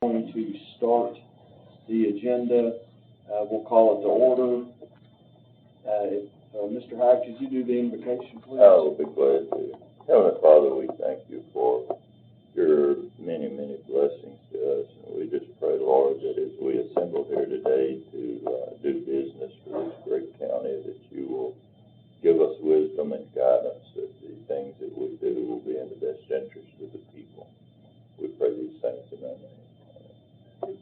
going to start the agenda. We'll call it to order. Mr. Hyde, could you do the invocation, please? I will be glad to. Heavenly Father, we thank you for your many, many blessings to us. And we just pray, Lord, that as we assemble here today to do business for this great county, that you will give us wisdom and guidance, that the things that we do will be in the best interest of the people. We pray these things in thy name.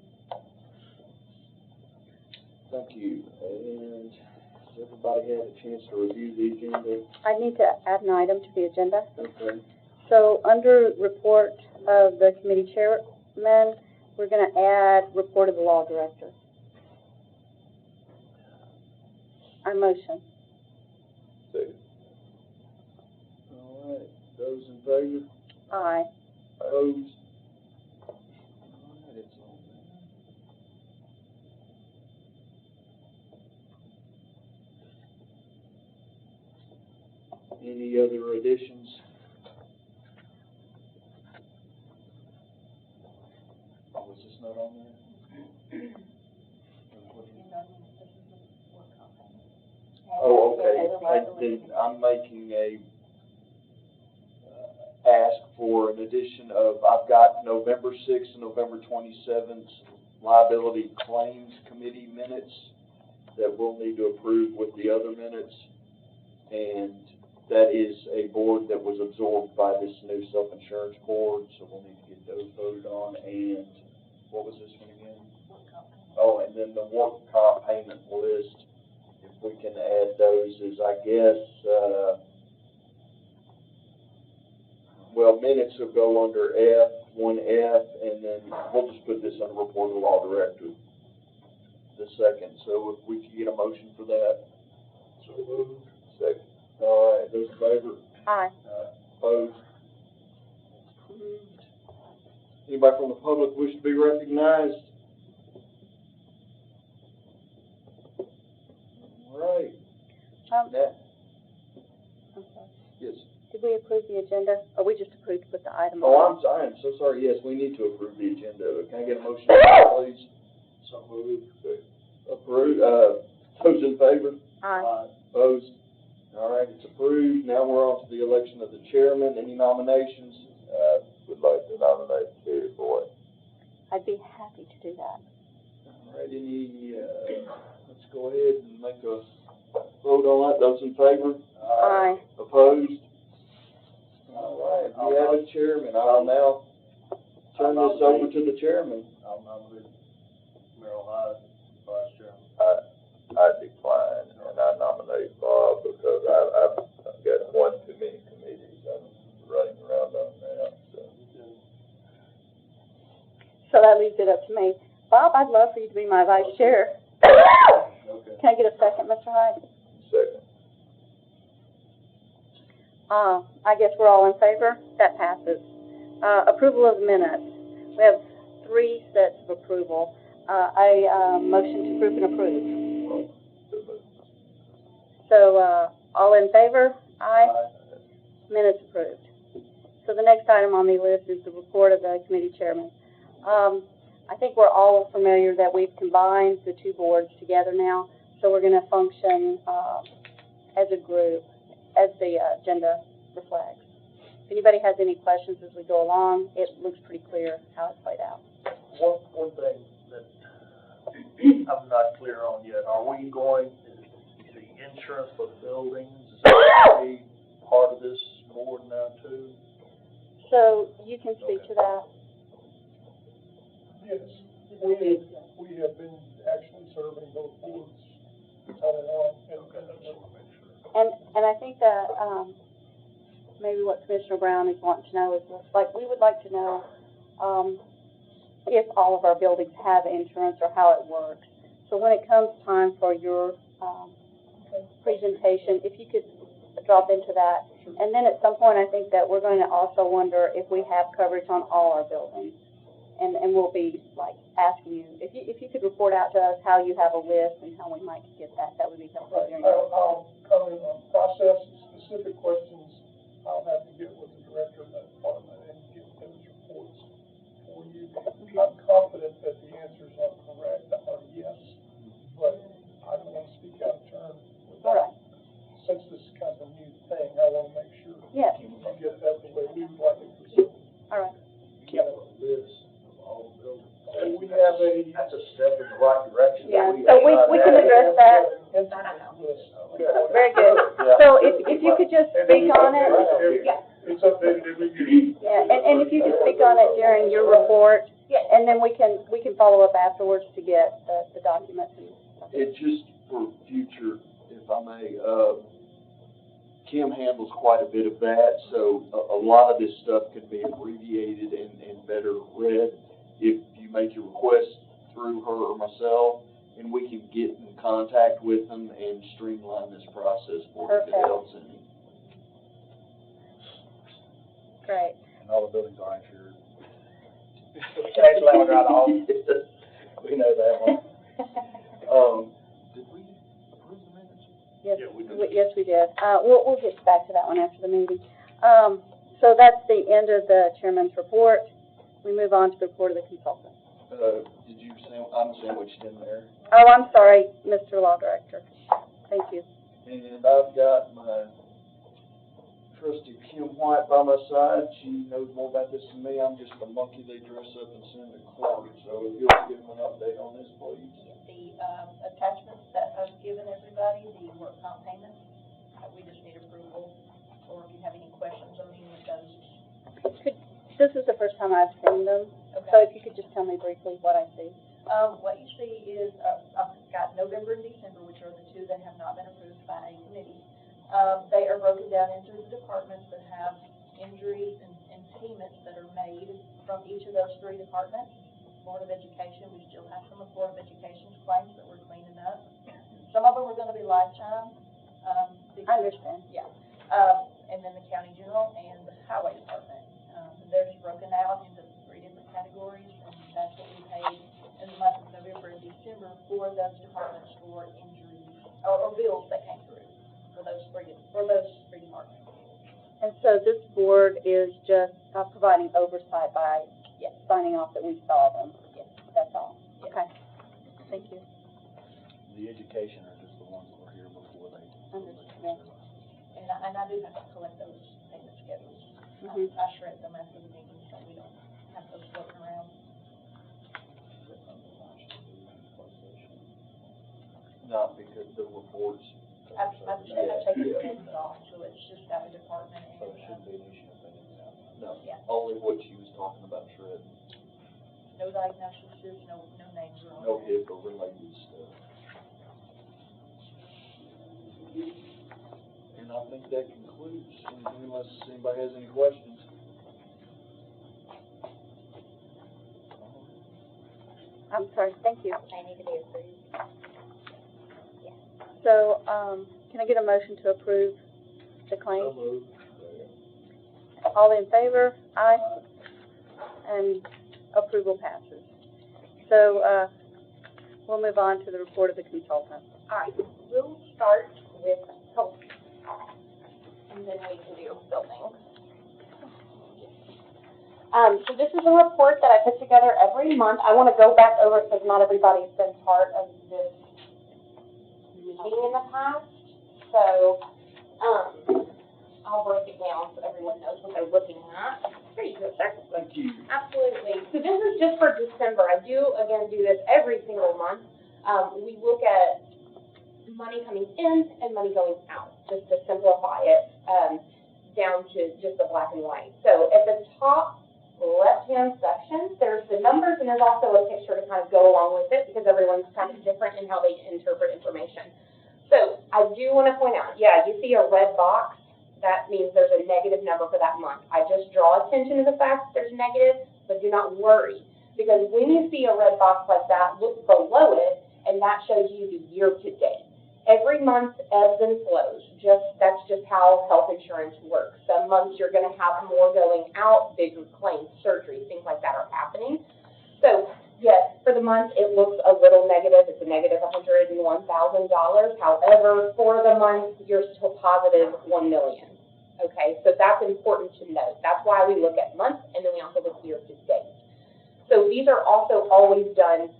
Thank you. And has everybody had a chance to review the agenda? I need to add an item to the agenda. Okay. So under report of the committee chairman, we're going to add report of the law director. I motion. Second. All right. Those in favor? Aye. Opposed? All right, it's on there. Any other additions? Was this not on there? Oh, okay. I'm making a ask for an addition of, I've got November 6th and November 27th liability claims committee minutes that we'll need to approve with the other minutes. And that is a board that was absorbed by this new self-insurance board, so we'll need to get those voted on. And what was this one again? Oh, and then the work comp payment list, if we can add those, is I guess, well, minutes will go under F, 1F, and then we'll just put this under report of the law director, the second. So if we could get a motion for that. So moved. Second. All right, those in favor? Aye. Opposed? Approved. Anybody from the public wish to be recognized? All right. That. Okay. Yes. Did we approve the agenda, or we just approved to put the item Oh, on? I am so sorry. Yes, we need to approve the agenda. Can I get a motion, please? So moved. Approved. Those in favor? Aye. Opposed? All right, it's approved. Now we're on to the election of the chairman. Any nominations? Would like to nominate Terry Boyd. I'd be happy to do that. All right, let's go ahead and make a vote on that. Those in favor? Aye. Opposed? All right, we have a chairman. I will now turn this over to the chairman. I'll nominate Merrill Hyde, vice chairman. I decline, and I nominate Bob because I've got one too many committees I'm running around on now. So that leaves it up to me. Bob, I'd love for you to be my vice chair. Okay. Can I get a second, Mr. Hyde? Second. I guess we're all in favor? That passes. Approval of the minutes. We have 3 sets of approval. I motion to group and approve. So, all in favor? Aye. Minutes approved. So the next item on the list is the report of the committee chairman. I think we're all familiar that we've combined the 2 boards together now, so we're going to function as a group, as the agenda reflects. If anybody has any questions as we go along, it looks pretty clear how it's played out. One thing that I'm not clear on yet, are we going, the insurance for the buildings, is that going to be part of this board now too? So you can speak to that. Yes, we have been actually serving both boards on and on. And I think that maybe what Commissioner Brown is wanting to know is, like, we would like to know if all of our buildings have insurance or how it works. So when it comes time for your presentation, if you could drop into that. And then at some point, I think that we're going to also wonder if we have coverage on all our buildings. And we'll be, like, asking you, if you could report out to us how you have a list and how we might get that, that would be helpful. I'll comment on process, specific questions. I'll have to get with the director of that department and get those reports for you. I'm confident say. That's a step in the right direction. Yeah, so we can address that. Very good. So if you could just speak on it. Yeah. It's updated every year. Yeah, and if you could speak on it during your report, and then we can follow up afterwards to get the documents and stuff. It just for future, if I may, Kim handles quite a bit of that, so a lot of this stuff can be abbreviated and better read if you make your request through her or myself, and we can get in contact with them and streamline this process for you if it helps any. Great. And all the buildings are insured. Actually, I would rather all, we know that one. Did we approve the minutes? Yes, Yeah, we did. yes, we did. We'll get back to that one after the meeting. So that's the end of the chairman's report. We move on to the report of the consultant. Did you I'm sandwiched in there. Oh, I'm sorry, Mr. Law Director. Thank you. And I've got my trusty Kim White by my side. She knows more about this than me. I'm just a monkey they dress up and send to court. So if you'll give them an update on this, please. The attachments that I've given everybody, the work comp payments, we just need approval, or if you have any questions on any of those. This is the first time I've seen them, Okay. so if you could just tell me briefly what I see. What you see is, I've got November and December, which are the two that have not been approved by a committee. They are broken down into the departments that have injuries and payments that are made from each of those three departments. Board of Education, we still have some of Board of Education's claims that we're cleaning up. Some of them are gonna be lifetime. I understand. Yeah. And then the county general and the highway department. They're broken out into three different categories, and that's what we paid in the month of November and December for those departments for injuries, or bills that came through for those three departments. And so this board is just providing oversight by signing off that we saw them. Yes. That's all. Yes. Okay. Thank you. The education are just the ones that were here before they. Understand. And I do have to collect those payment schedules. Mhm. I shred them after the meeting, so we don't have those floating around. Not because the reports. I've taken the names off, so it's just our department and. So it shouldn't be an issue if they didn't have. No, Yeah. only what she was talking about shredding. No diagnoses, no names are on No there. HIPAA related stuff. And I think that concludes, unless anybody has any questions. I'm sorry, thank you. They need to be approved. So, can I get a motion to approve the claim? moved. All in favor? Aye. And approval passes. So, we'll move on to the report of the consultant. All right, we'll start with health, and then we can do buildings. So this is a report that I put together every month. I want to go back over it because not everybody's been part of this meeting in the past. So, I'll break it down so everyone knows what they're looking at. There you go, sir. Thank you. Absolutely. So this is just for December. I do, again, do this every single month. We look at money coming in and money going out, just to simplify it down to just the black and white. So at the top left-hand section, there's the numbers, and there's also a picture to kind of go along with it because everyone's kind of different in how they interpret information. So I do want to point out, yeah, you see a red box. That means there's a negative number for that month. I just draw attention to the fact that there's negative, but do not worry, because when you see a red box like that, look below it, and that shows you the year-to-date. Every month ebbs and flows. That's just how health insurance works. Some months you're going to have more going out, bigger claims, surgeries, things like that are happening. So yes, for the month it looks a little negative. It's a negative $101,000. However, for the month you're still positive $1 million. Okay, so that's important to note. That's why we look at months, and then we also look year-to-date. So these are also always done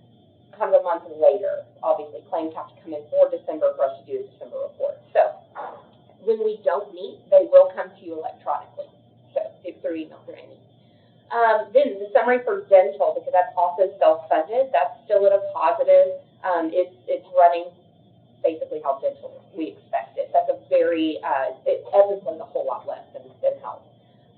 kind of a month later. Obviously, claims have to come in for December for us to do the December report. So when we don't meet, they will come to you electronically, so through email, through any. Then the summary for dental, because that's also self-funded, that's still at a positive. It's running basically how dental we expect it. That's a very, it ebbs and a whole lot less than health.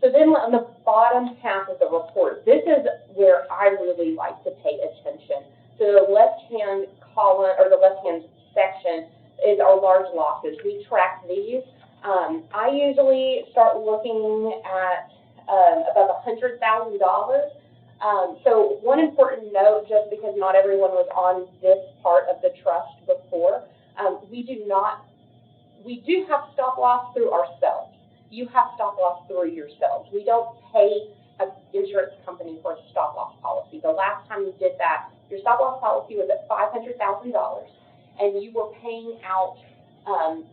So then on the bottom half of the report, this is where I really like to pay attention. So the left-hand column, or the left-hand section, is our large losses. We track these. I usually start looking at about $100,000. So one important note, just because not everyone was on this part of the trust before, we do have stop loss through ourselves. You have stop loss through yourselves. We don't pay an insurance company for a stop loss policy. The last time you did that, your stop loss policy was at $500,000, and you were paying out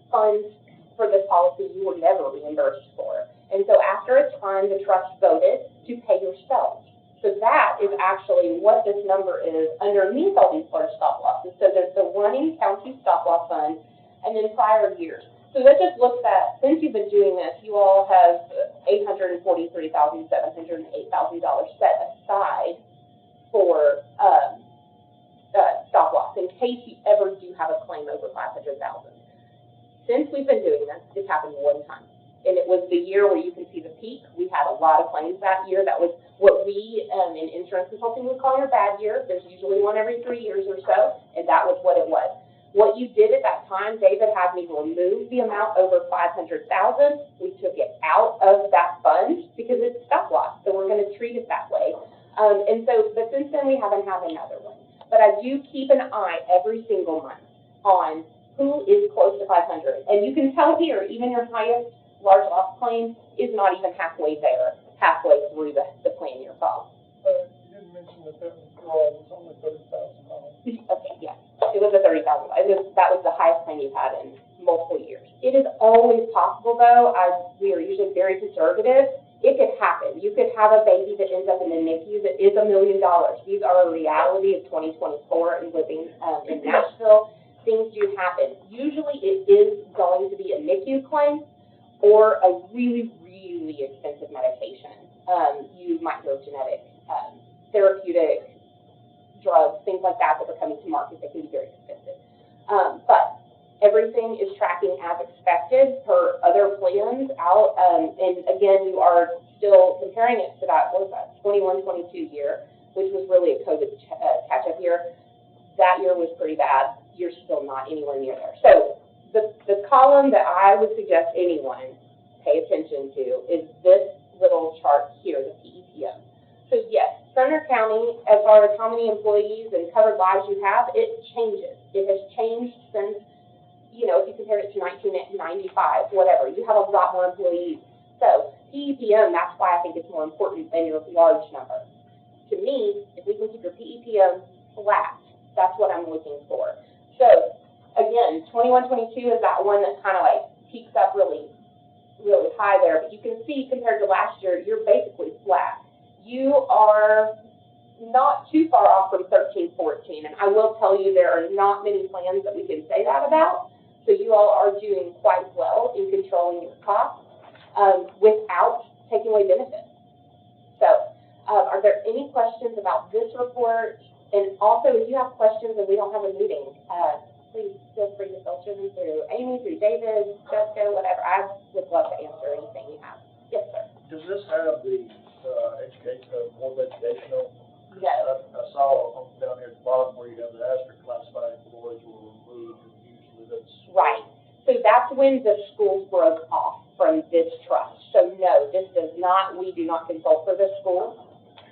funds for this policy you were never reimbursed for. And so after a time, the trust voted to pay yourselves. So that is actually what this number is underneath all these large stop losses. So there's the running county stop loss fund, and then prior years. So that just looks at, since you've been doing this, you all have $843,708,000 set aside for stop loss in case you ever do have a claim over $500,000. Since we've been doing this, it's happened one time. And it was the year where you can see the peak. We had a lot of claims that year. That was what we in insurance consulting would call your bad year. There's usually one every 3 years or so, and that was what it was. What you did at that time, David had me remove the amount over $500,000. We took it out of that fund because it's stop loss, so we're going to treat it that way. But since then we haven't had another one. But I do keep an eye every single month on who is close to 500. And you can tell here, even your highest large loss claim is not even halfway there, halfway through the plan year file. You didn't mention that withdrawal was only $30,000. Okay, yeah, it was a $30,000. That was the highest claim you've had in multiple years. It is always possible, though. We are usually very conservative. It could happen. You could have a baby that ends up in the NICU that is $1 million. These are a reality of 2024 and living in Nashville. Things do happen. Usually it is going to be a NICU claim or a really, really expensive medication. You might go genetic, therapeutic drugs, things like that are coming to market that can be very expensive. But everything is tracking as expected per other plans out. And again, you are still comparing it to that, what was that, 21-22 year, which was really a COVID catch-up year. That year was pretty bad. You're still not anywhere near there. So the column that I would suggest anyone pay attention to is this little chart here, the PEPM. So yes, Sumner County, as far as how many employees and covered lives you have, it changes. It has changed since, you know, if you compare it to 1995, whatever, you have a lot more employees. So PEPM, that's why I think it's more important than your large number. To me, if we can keep your PEPM flat, that's what I'm looking for. So again, 21-22 is that one that kind of like peaks up really, really high there. But you can see compared to last year, you're basically flat. You are not too far off from 13-14, and I will tell you there are not many plans that we can say that about. So you all are doing quite well in controlling your costs without taking away benefits. So are there any questions about this report? And also, if you have questions and we don't have a meeting, please feel free to filter them through Amy, through David, Jessica, whatever. I would love to answer anything you have. Yes, sir. Does this have the more educational? No. I saw down here at the bottom where you have the asterisk classified employees were removed, and usually that's... Right. So that's when the schools broke off from this trust. So no, this does not, we do not consult for the schools.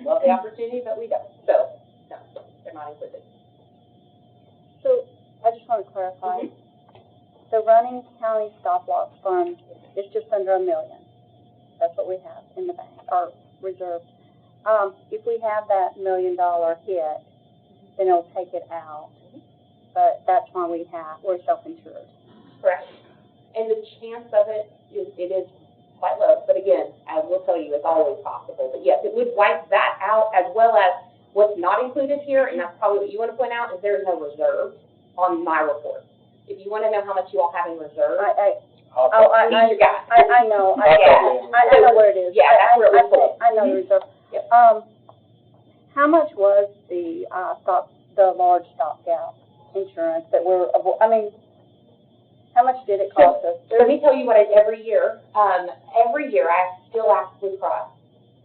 Love the opportunity, but we don't. So no, they're not included. So I just want to clarify. The running county stop loss fund is just under $1 million. That's what we have in the bank, or reserved. If we have that $1 million hit, then it'll take it out. But that's why we're self-insured. Correct. And the chance of it is quite low. But again, I will tell you, it's always possible. But yes, it would wipe that out, as well as what's not included here, and that's probably what you want to point out, is there is no reserve on my report. If you want to know how much you all have in reserve, I know. I I know what it is. Yeah, that's where it was pulled. I know the reserve. Yep. How much was the large stopgap insurance that how much did it cost us? Let me tell you what every year I still ask Blue Cross,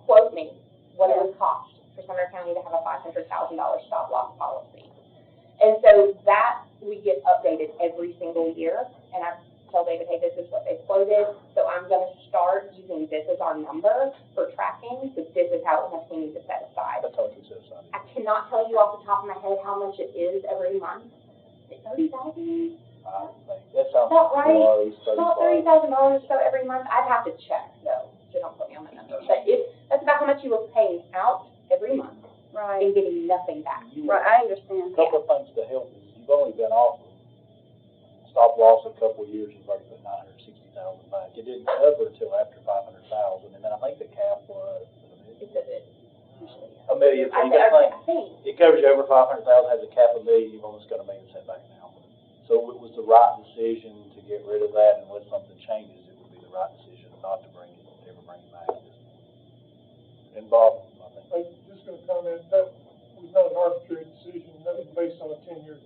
quote me what it would cost for Sumner County to have a $500,000 stop loss policy. And so that we get updated every single year, and I tell David, hey, this is what they quoted, so I'm gonna start using this as our number for tracking, so this is how much we need to set aside. That's how much we set aside. I cannot tell you off the top of my head how much it is every month. Is it $30,000? That sounds About right. close, About $30,000 or so every month. I'd have to check though, so don't put me on the number. But that's about how much you were paying out every month Right, and getting nothing back. right, I understand. A couple of things to help is you've only been off stop loss a couple of years, you've already put $960,000 back. It didn't cover until after $500,000, and then I think the cap was It's a bit, usually. $1 million. I think. It covers you over $500,000, has a cap of $1 million, you've almost got $1 million set back now. So it was the right decision to get rid of that, unless something changes, it would be the right decision not to ever bring it back. And Bob, I think. I'm just gonna comment, that was not an arbitrary decision, that was based on a 10-year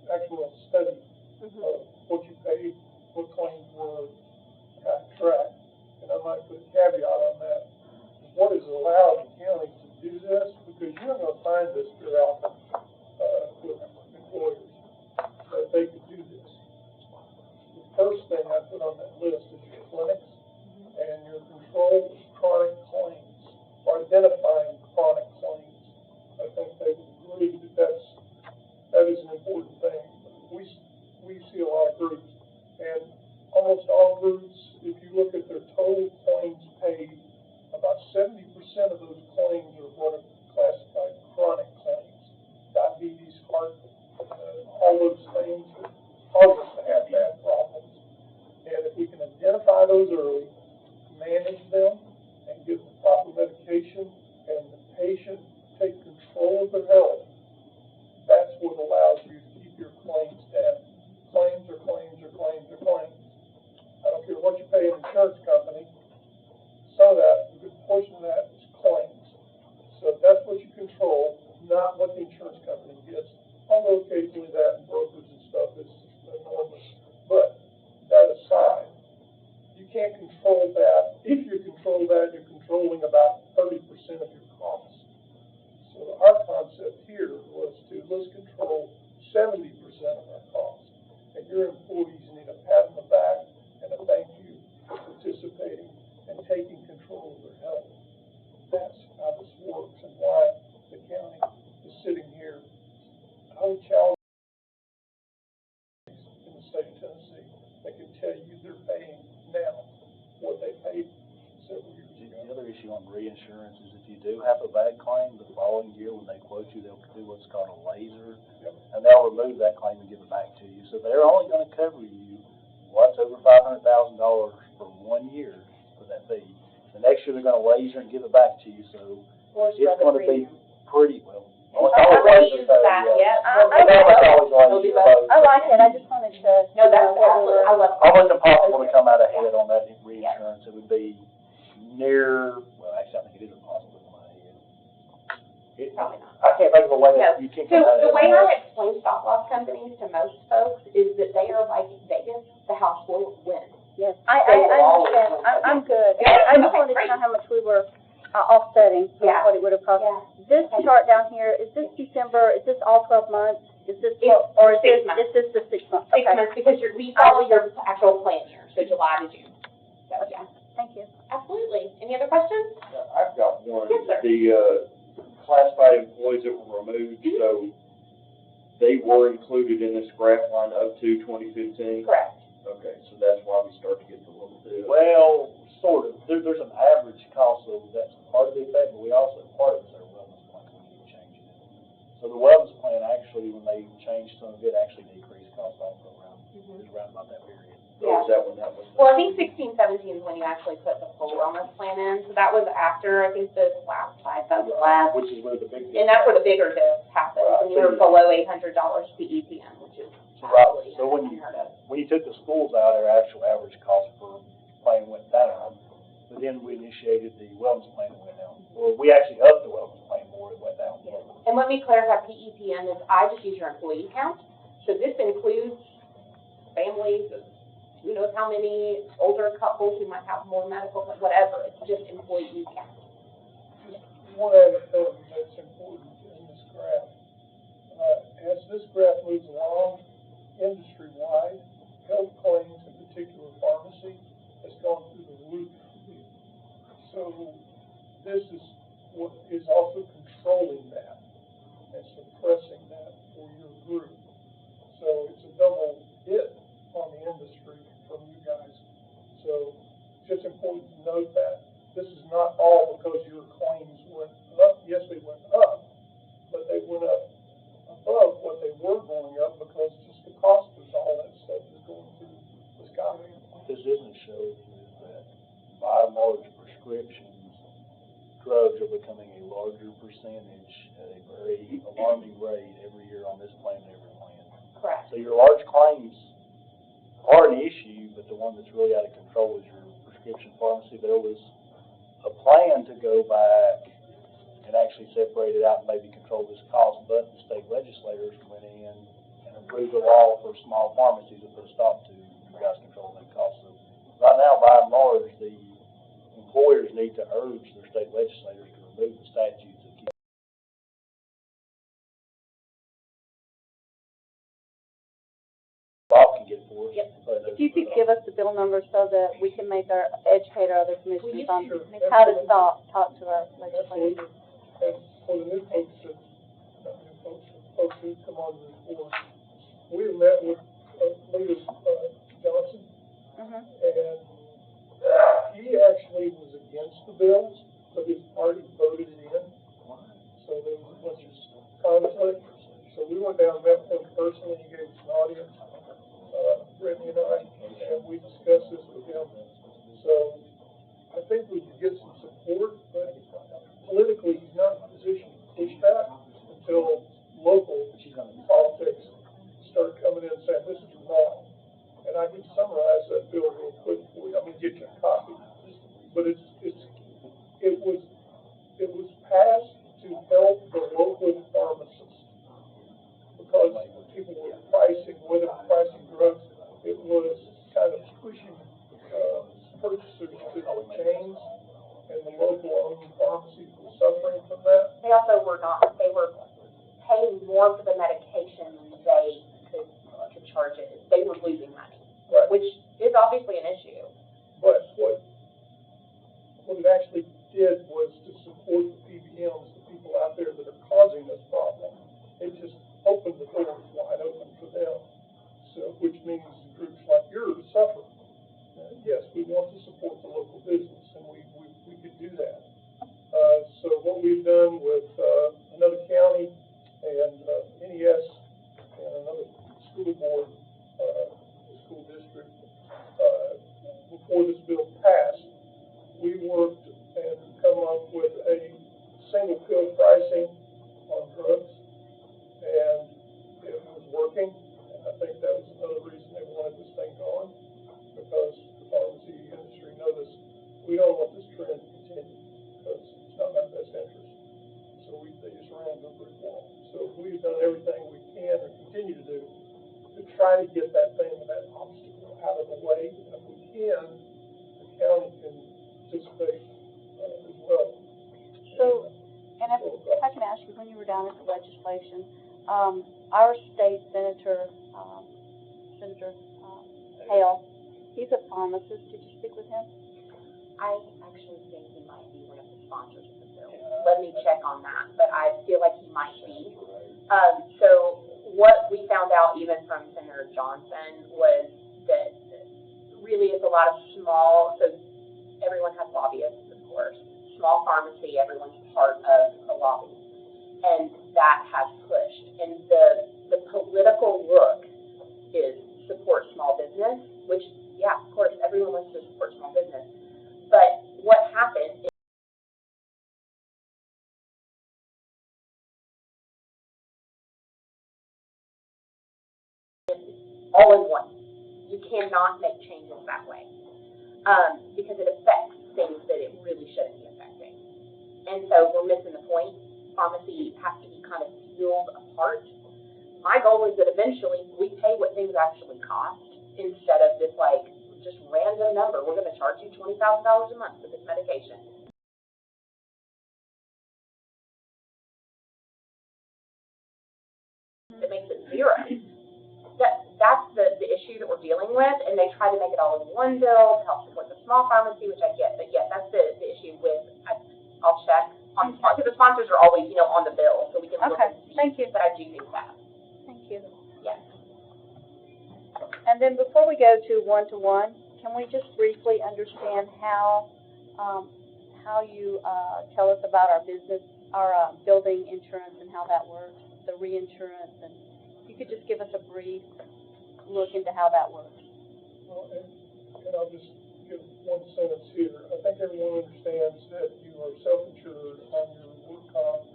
actual study of what you paid, what claims were tracked. And I might put a caveat on that. What is allowed in counties to do this, because you're not gonna find this throughout, with employers, that they could do this. The first thing I put on that list is your clinics and your control of chronic claims, or identifying chronic claims. I think they would agree that that is an important thing. We see a lot of groups, and almost all groups, if you look at their total claims paid, about 70% of those claims are what are classified chronic claims. Diabetes, heart, all those things that cause us to have bad problems. And if we can identify those early, manage them, and give the proper medication, and the patient take control of their health, that's what allows you to keep your claims down. Claims are claims are claims are claims. I don't care what you pay an insurance company, some of that, a good portion of that is claims. So that's what you control, not what the insurance company gets. Although occasionally that and brokers and stuff is enormous. But that aside, you can't control that. If you control that, you're controlling about 30% of your costs. So our concept here was to let's control 70% of our costs. And your employees need a pat on the back and a thank you for participating and taking control of their health. That's how this works and why the county is sitting here. I would challenge in the state of Tennessee. They can tell you they're paying now what they paid several years ago. The other issue on reinsurance is if you do have a bad claim, the following year when they quote you, they'll do what's called a laser, and they'll remove that claim and give it back to you. So they're only gonna cover you once over $500,000 for 1 year for that fee. The next year they're gonna laser and give it back to you, so it's gonna be pretty well. I use that, yeah. I like it, I just wanted to. No, that's absolutely, I love that. Almost impossible to come out ahead on that reinsurance. It would be near, well, actually, I think it is impossible to come out ahead. Probably not. I can't think of a way that you can't come So out ahead. the way I explain stop loss companies to most folks is that they are like Vegas, the house will win. Yes, I understand, I'm good. I just wanted to know how much we were offsetting, Yeah. what it would have cost. Yeah. This chart down here, is this December, is this all 12 months? Is this, It's or is 6 this, months. is this the 6 months? 6 Okay. months, because we follow your actual plan year, so July to June. So, yeah, Thank you. absolutely. Any other questions? I've got one. Yes, sir. The, classified employees that were removed, so they were included in this graph line up to 2015? Correct. Okay, so that's why we start to get a little bit. Well, sort of. There's an average cost, so that's part of the effect, but we also, part of it's our wellness plan, we need to change it. So the wellness plan actually, when they changed some of it, actually decreased costs also around, it was around about that period. So is that when that was? Well, I think 16, 17 is when you actually put the full wellness plan in, so that was after, I think, the last FIFO left. Which is where the big. And that's where the bigger dip happened, when you were below $800 PEPM, which is absolutely So when you unheard of. When you took the schools out, our actual average cost per plane went down. but then we initiated the wellness plan that went down. Or we actually upped the wellness plan more, it went down. And let me clarify, P.E.P.N. is, I just use your employee count. So this includes families, who knows how many older couples who might have more medical, whatever. It's just employee count. One other thing that's important in this graph, as this graph moves along, industry-wide, health claims, in particular pharmacy, has gone through the roof. So this is what is also controlling that and suppressing that for your group. So it's a double hit on the industry from you guys. So it's just important to note that. This is not all because your claims went up. Yes, they went up, but they went up above what they were going up because just the cost of all that stuff is going through the sky. What this doesn't show is that by and large prescriptions, drugs are becoming a larger percentage at a very alarming rate every year on this plan and every plan. Correct. So your large claims are an issue, but the one that's really out of control is your prescription pharmacy. There was a plan to go back and actually separate it out and maybe control this cost, but the state legislators went in and approved a law for small pharmacies to put a stop to you guys controlling that cost. So right now, by and large, the employers need to urge their state legislators to remove the statutes that keep Bob can get for us. Yep. If you could give us the bill number so that we can educate our other commissioners on Sure. how to talk to our legislators. Absolutely. And for the new folks that, not new folks, folks who come on this board, we have met with Leader Johnson, and he actually was against the bill, but his party voted it in. So there was a bunch of conflict. So we went down and met with him personally. He gave us an audience, Brittany and I, and we discussed this with him. So I think we can get some support, but politically, he's not in a position to push that until local politics start coming in and saying, this is wrong. And I can summarize that bill real quick for you. I'm going to get you a copy. But it was passed to help the local pharmacists because people were pricing drugs. It was kind of pushing purchasers to the chains, and the local owned pharmacies were suffering from that. They also were paying more for the medication than they could charge it. They were losing money, Right. which is obviously an issue. But what it actually did was to support the PBMs, the people out there that are causing this problem. It just opened the doors wide open for them. So, which means groups like yours suffer. Yes, we want to support the local business, and we could do that. So what we've done with another county and NES and another school board, school district, before this bill passed, we worked and come up with a single pill pricing on drugs, and it was working. And I think that was another reason they wanted this thing going, because the pharmacy industry noticed we don't want this trend to continue because it's not in our best interest. So they just ran into a brick wall. So we've done everything we can and continue to do to try to get that obstacle out of the way. And if we can, the county can participate as well. So, and if I can ask you, when you were down at the legislation, our state senator, Hale, he's a pharmacist. Did you speak with him? I actually think he might be one of the sponsors of the bill. Let me check on that, but I feel like he might be. So what we found out even from Senator Johnson was that really it's a lot of small, so everyone has lobbyists, of course. Small pharmacy, everyone's part of a lobby. And that has pushed. And the political look is support small business, which, yeah, of course, everyone wants to support small business. But what happened is all in one. You cannot make changes that way because it affects things that it really shouldn't be affecting. And so we're missing the point. Pharmacy has to be kind of peeled apart. My goal is that eventually we pay what things actually cost instead of this like just random number. We're going to charge you $20,000 a month for this medication. It makes it zero. That's the issue that we're dealing with, and they try to make it all in one bill to help support the small pharmacy, which I get. But yes, that's the issue with. I'll check on because the sponsors are always on the bill, so we can look and see. Thank you. But I do think that. Thank you. Yes. And then before we go to one-to-one, can we just briefly understand how you tell us about our building insurance and how that works, the reinsurance, and if you could just give us a brief look into how that works. Well, and I'll just give one sentence here. I think everyone understands that you are self-insured on your work comp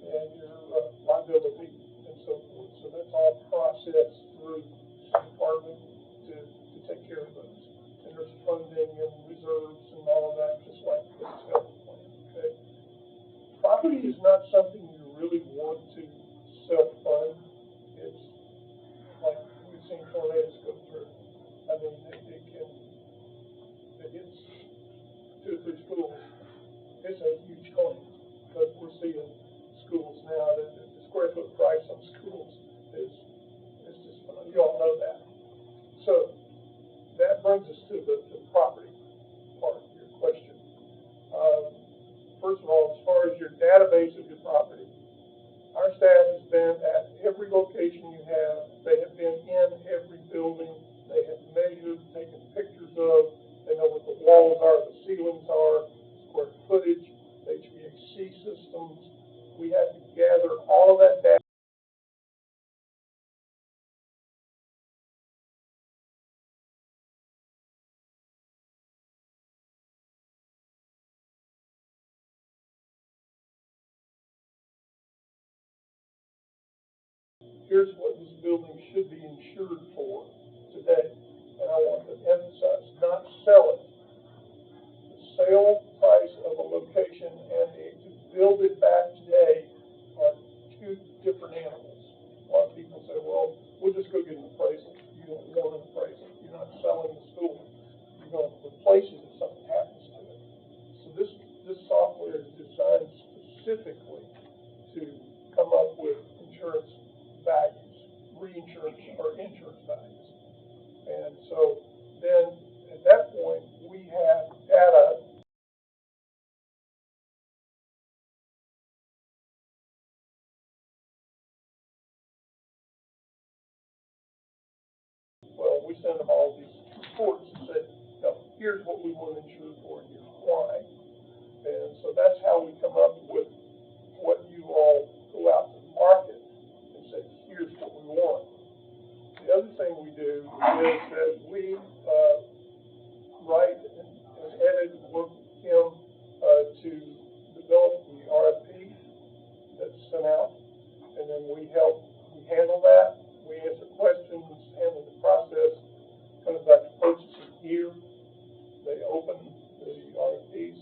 and your liability and so forth. So that's all processed through the department to take care of those. And there's funding and reserves and all of that, just like the health plan, okay? Property is not something you really want to self-fund. It's like we've seen tornadoes go through. I mean, it hits 2 or 3 schools. It's a huge claim because we're seeing schools now that the square foot price on schools is just fun. You all know that. So that brings us to the property part of your question. First of all, as far as your database of your property, our staff has been at every location you have. They have been in every building. They have measured, taken pictures of. They know what the walls are, the ceilings are, square footage, HVAC systems. We have to gather all of that data. Here's what this building should be insured for today. And I want to emphasize, not sell it. The sale price of a location and to build it back today are 2 different animals. A lot of people say, well, we'll just go get an appraisal. You don't want an appraisal. You're not selling the school. You're going to replace it if something happens to it. So this software is designed specifically to come up with insurance values, reinsurance or insurance values. And so then at that point, we have data. Well, we send them all these reports and say, no, here's what we want to insure for and here's why. And so that's how we come up with what you all go out to the market and say, here's what we want. The other thing we do is that we write and edit and work with him to develop the RFP that's sent out, and then we handle that. We answer questions, handle the process, comes back to purchasing here. They open the RFPs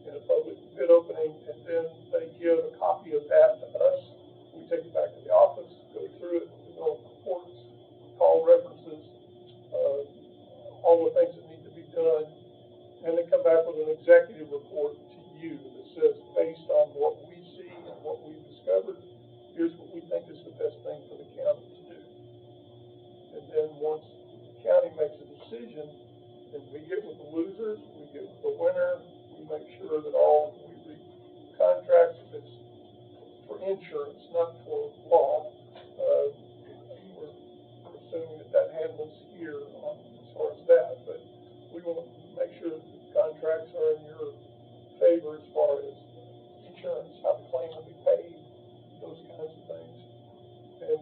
in a public bid opening, and then they give a copy of that to us. We take it back to the office, go through it, develop reports, call references, all the things that need to be done, and then come back with an executive report to you that says, based on what we see and what we've discovered, here's what we think is the best thing for the county to do. And then once the county makes a decision, then we get with the losers, we get with the winner, we make sure that we read contracts if it's for insurance, not for law. We're assuming that happens here as far as that, but we want to make sure that the contracts are in your favor as far as insurance, how the claim will be paid, those kinds of things. And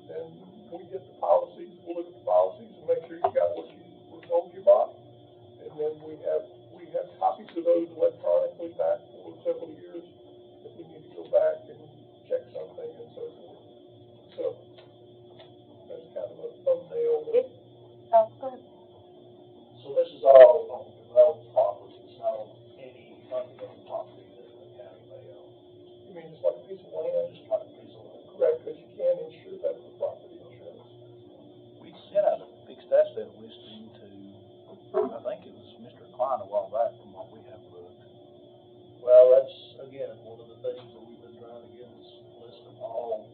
then we get the policies, we'll look at the policies and make sure you got what you were told you bought. And then we have mean just like a piece of land? Just like a piece of land. Correct, because you can insure that with property insurance. We sent out a fixed asset listing to, I think it was Mr. Klein a while back from what we have looked. Well, that's, again, one of the things that we've been trying to get is a list of all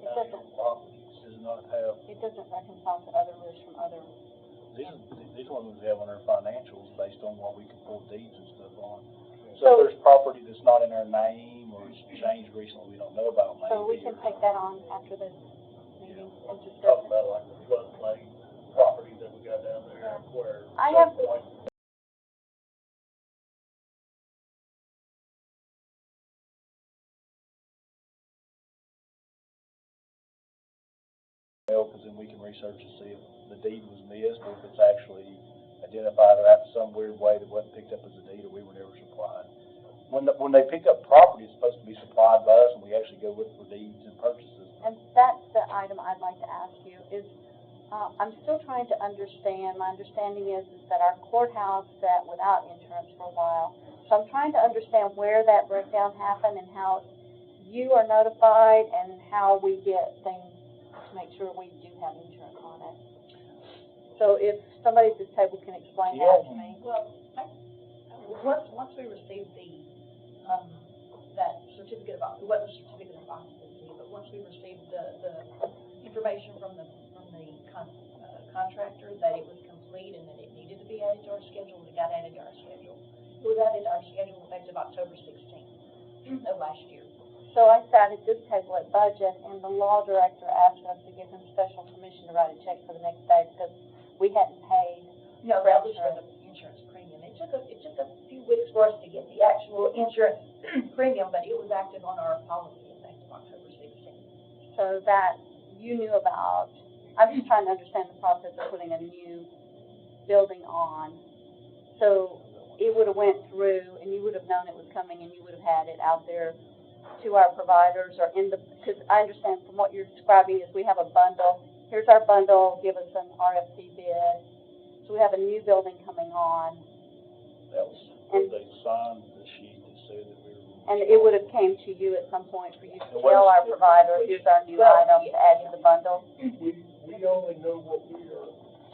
county properties. Does not have, It doesn't reconcile to other lists from other. these are ones we have on our financials based on what we can pull deeds and stuff on. So So- if there's property that's not in our name or it's changed recently we don't know about maybe. So we can take that on after this meeting and discuss Talk it. about like the floodplain property that we got down there where. I have- Because then we can research to see if the deed was missed or if it's actually identified or out some weird way that wasn't picked up as a deed or we were never supplied. When they pick up property, it's supposed to be supplied by us and we actually go with for deeds and purchases. And that's the item I'd like to ask you is, I'm still trying to understand, my understanding is that our courthouse sat without insurance for a while. So I'm trying to understand where that breakdown happened and how you are notified and how we get things to make sure we do have insurance on it. So if somebody at this table can explain that to me. Well, once we received that certificate of, it wasn't a certificate of occupancy, but once we received the information from the contractor that it was complete and that it needed to be added to our schedule, it got added to our schedule. It was added to our schedule effective October 16th of last year. So I sat at this table at budget and the law director asked us to give him special permission to write a check for the next day because we hadn't paid. No, that was for the insurance premium. It took a few weeks for us to get the actual insurance premium, but it was active on our policy effective October 16th. So that you knew about. I'm just trying to understand the process of putting a new building on. So it would have went through and you would have known it was coming and you would have had it out there to our providers or in the, because I understand from what you're describing is we have a bundle. Here's our bundle, give us an RFP bid. So we have a new building coming on. That was where they signed the sheet that said that we were. And it would have came to you at some point for you to tell our provider, here's our new item to add to the bundle. We only know what we are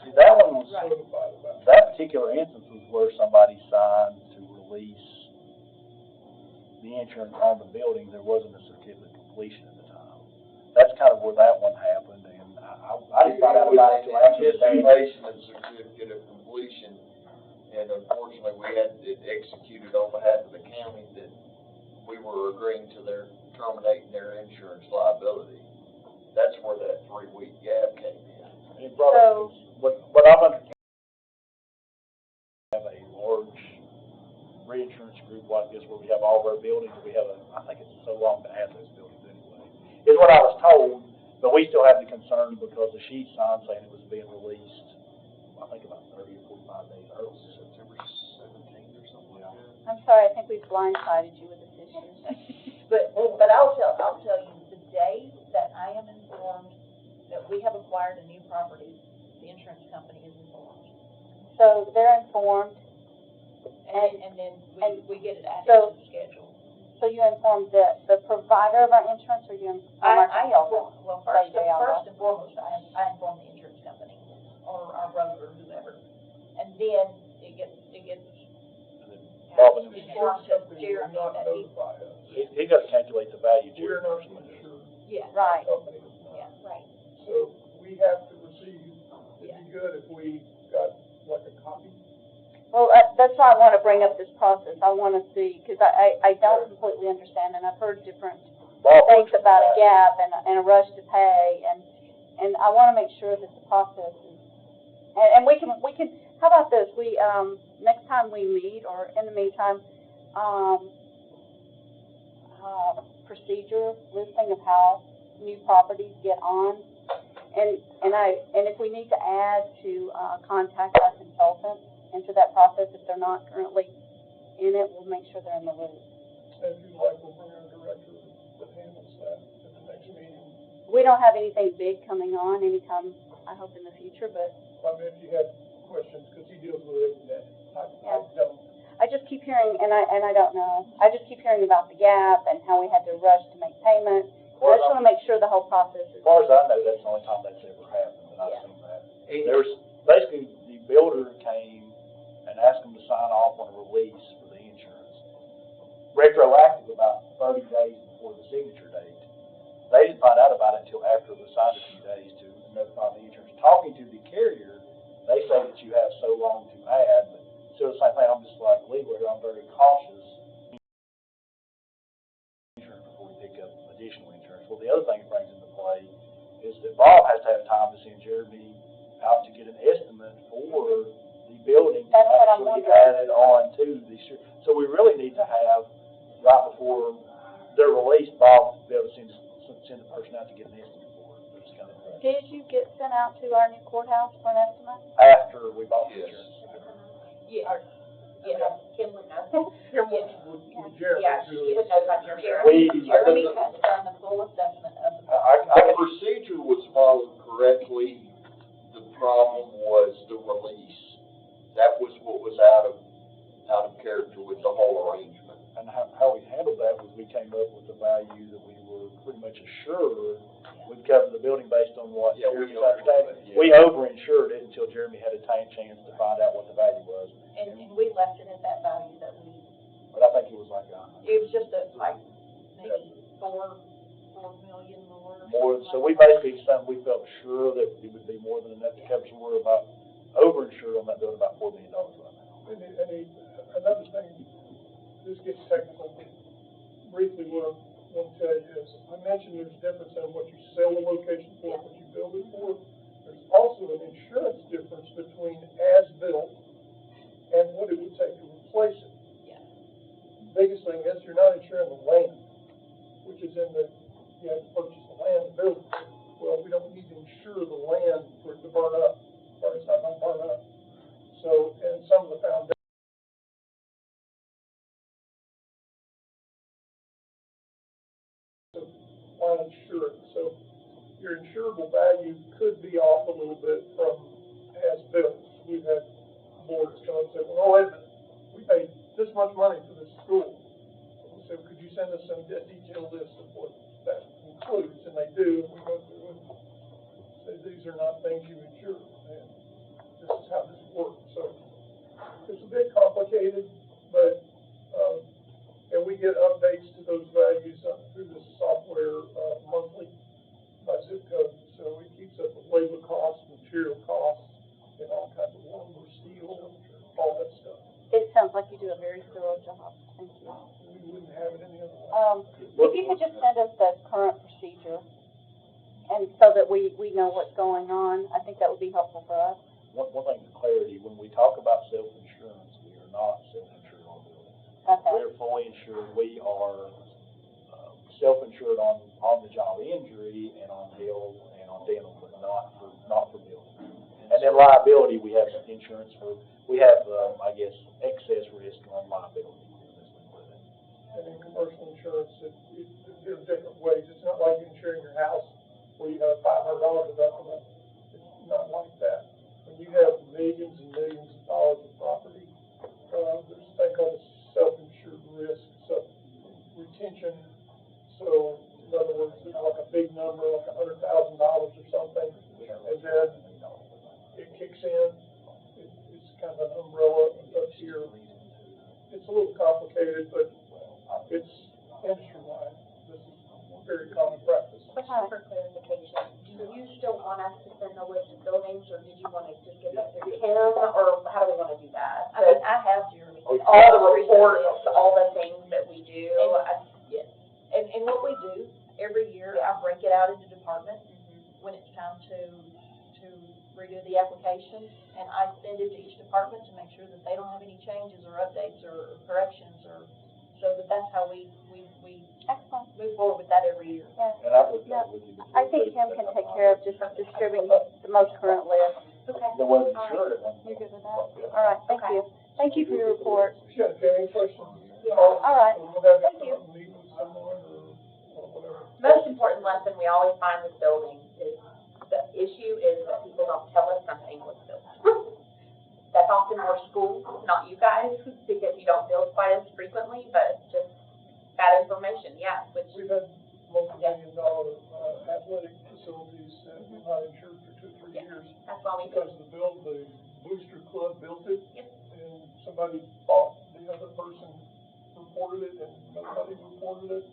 See, that one was, notified about. that particular instance was where somebody signed to release the insurance on the building. There wasn't a certificate of completion at the time. That's kind of where that one happened, and I didn't find out about it until after the fact. Anticipation of certificate of completion, and unfortunately, we had it executed on behalf of the county that we were agreeing to their terminating their insurance liability. That's where that 3-week gap came in. And it brought us, what I've understood, have a large reinsurance group like this where we have all of our buildings, we have I think it's so long to have those buildings anyway, is what I was told, but we still have the concern because the sheet signed saying it was being released, I think about 30 or 45 days early, September 17th or something like that. I'm sorry, I think we've blindsided you with this issue. But I'll tell you, the day that I am informed that we have acquired a new property, the insurance company is informed. So they're informed, And then we get it added so- to the schedule. so you informed the provider of our insurance, or you inform our consultant? Well, first and foremost, I inform the insurance company or our broker, whoever. And then it gets Bob and them- informed to Jeremy Not that he, notify us. He got to calculate the value. We're not Jeremy. sure. yeah, Right. Company is not. yeah, right, So we have to receive, yeah. it'd be good if we got like a copy. Well, that's why I want to bring up this process. I want to see, because I don't completely understand, and I've heard different Bob, things about a gap and a rush to pay, and I want to make sure that the process is, and we can, how about this, we, next time we meet, or in the meantime, procedure, listing of how new properties get on, and if we need to add to, contact our consultant into that process, if they're not currently in it, we'll make sure they're in the loop. If you like, we'll bring our director that handles that at the next meeting. We don't have anything big coming on anytime, I hope, in the future, but, I mean, if you had questions, because he deals with it every day. I Yeah. don't. I just keep hearing, and I don't know, I just keep hearing about the gap and how we had to rush to make payment. I just wanna make sure the whole process is. As far as I know, that's the only time that's ever happened, and I've seen that. There was, basically, the builder came and asked them to sign off on a release for the insurance. Retroactive about 30 days before the signature date. They didn't find out about it until after it was signed a few days to notify the insurance. Talking to the carrier, they say that you have so long to add, but still the same thing, I'm just like legal here, I'm very cautious insurance before we pick up additional insurance. Well, the other thing it brings into play is that Bob has to have time to send Jeremy out to get an estimate for the building to That's what I'm actually wondering. add it on to the, so we really need to have, right before they're released, Bob will be able to send the person out to get an estimate for it. It's kind of Did you get sent out to our new courthouse for an estimate? after we bought the insurance. Yeah, Kim would know. Kim was with Jeremy. Yeah, she would know about Jeremy. Jeremy has done the full assessment of the. The procedure was followed correctly. The problem was the release. That was what was out of character with the whole arrangement. And how we handled that was we came up with a value that we were pretty much assured would cover the building based on what Yeah, Jeremy's we understanding. yeah. We overinsured it until Jeremy had a chance to find out what the value was. And we left it at that value that we, But I think it was like it was just like maybe 4 million more. more, so we basically, we felt sure that it would be more than enough to cover, so we're about overinsured on that building, about $4 million right now. Another thing, this gets technical, but briefly what I want to tell you is, I mentioned there's a difference in what you sell the location for, what you build it for. There's also an insurance difference between as-built and what it would take to replace it. Yeah. Biggest thing is you're not insuring the land, which is in the, you have to purchase the land to build it. Well, we don't need to insure the land for it to burn up, or it's not gonna burn up. So, and some of the foundations on insurance, so your insurable value could be off a little bit from as-built. We've had boards come and say, well, wait a minute, we paid this much money for this school. We said, could you send us a detailed list of what that includes? And they do, and we go through and say, these are not things you insure, and this is how this works. So it's a bit complicated, but, and we get updates to those values through this software monthly by zip code. So it keeps up with labor costs, material costs, and all kinds of lumber, steel, all that stuff. It sounds like you do a very thorough job. Thank you. We wouldn't have it any other way. If you could just send us the current procedure, and so that we know what's going on, I think that would be helpful for us. One thing for clarity, when we talk about self-insurance, we are not self-insured on buildings. Okay. We're fully insured, we are, self-insured on the job injury and on health and on dental, but not for buildings. And then liability, we have insurance for, we have, I guess, excess risk on liability. And in commercial insurance, there's different ways. It's not like insuring your house where you have $500 deductible. It's not like that. When you have millions and millions of dollars of property, there's a thing called self-insured risk, so retention. So in other words, it's like a big number, like $100,000 or something, and then it kicks in. It's kind of an umbrella up here. It's a little complicated, but it's industry-wide. This is very common practice. Question for clarification, do you still want us to send the list of buildings, or did you want to just give that to Kim, or how do we want to do that? I mean, I have Jeremy. All the reports, all the things that we do, Yes. And what we do, every year, I break it out into departments when it's time to redo the application, and I send it to each department to make sure that they don't have any changes or updates or corrections, or, so that's how we Excellent. move forward with that every year. Yeah. And I would, Yeah. I think Kim can take care of just distributing the most current list. okay. the way we insured it. You're good with that? All right, thank you. Thank you for your report. Yeah, any questions? Yeah. All right, Thank you. Meet with someone or whatever. Most important lesson we always find with building is the issue is that people don't tell us something was built. That's often more schools, not you guys, because you don't build quite as frequently, but just that information, yeah, which. We've had multi-million-dollar, athletic facilities that were not insured for 2 or 3 years. That's why we. Because the booster club built it. Yep. And somebody thought the other person reported it and nobody reported it.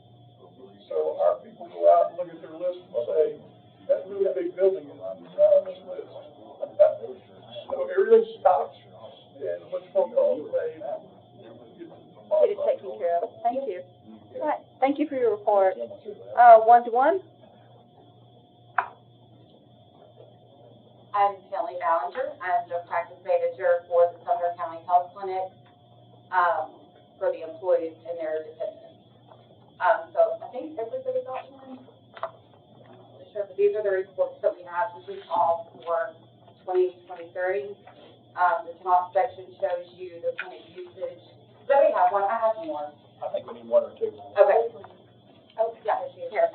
So our people go out and look at their list and say, that really big building is not on this list. So everything stops and what's phone calls made. Get it taken care of. Thank you. All right, thank you for your report. 1-to-1? I'm Kelly Ballinger. I'm the practice manager for the Sumner County Health Clinic, for the employees and their dependents. So I think everybody got one. I'm not really sure, but these are the reports that we have. This is all for 2030. The top section shows you the clinic usage. Does everybody have one? I have more. I think we need one or two. Okay. Oh, yeah, here.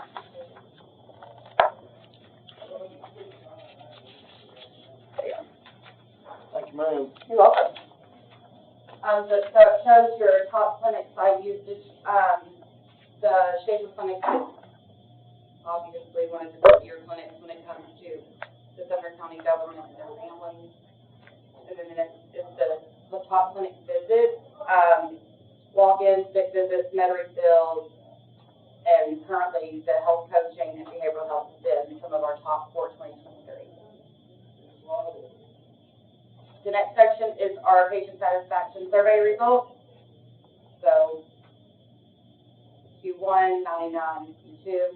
Thank you, ma'am. You're welcome. So it shows your top clinic site usage. The Schaefer Clinic is obviously one of the busier clinics when it comes to the Sumner County government and their families. And then the next is the top clinic visits, walk-ins, sick visits, med refills, and currently the health coaching and behavioral health has been some of our top for 2023. The next section is our patient satisfaction survey results. So Q1, 99, Q2,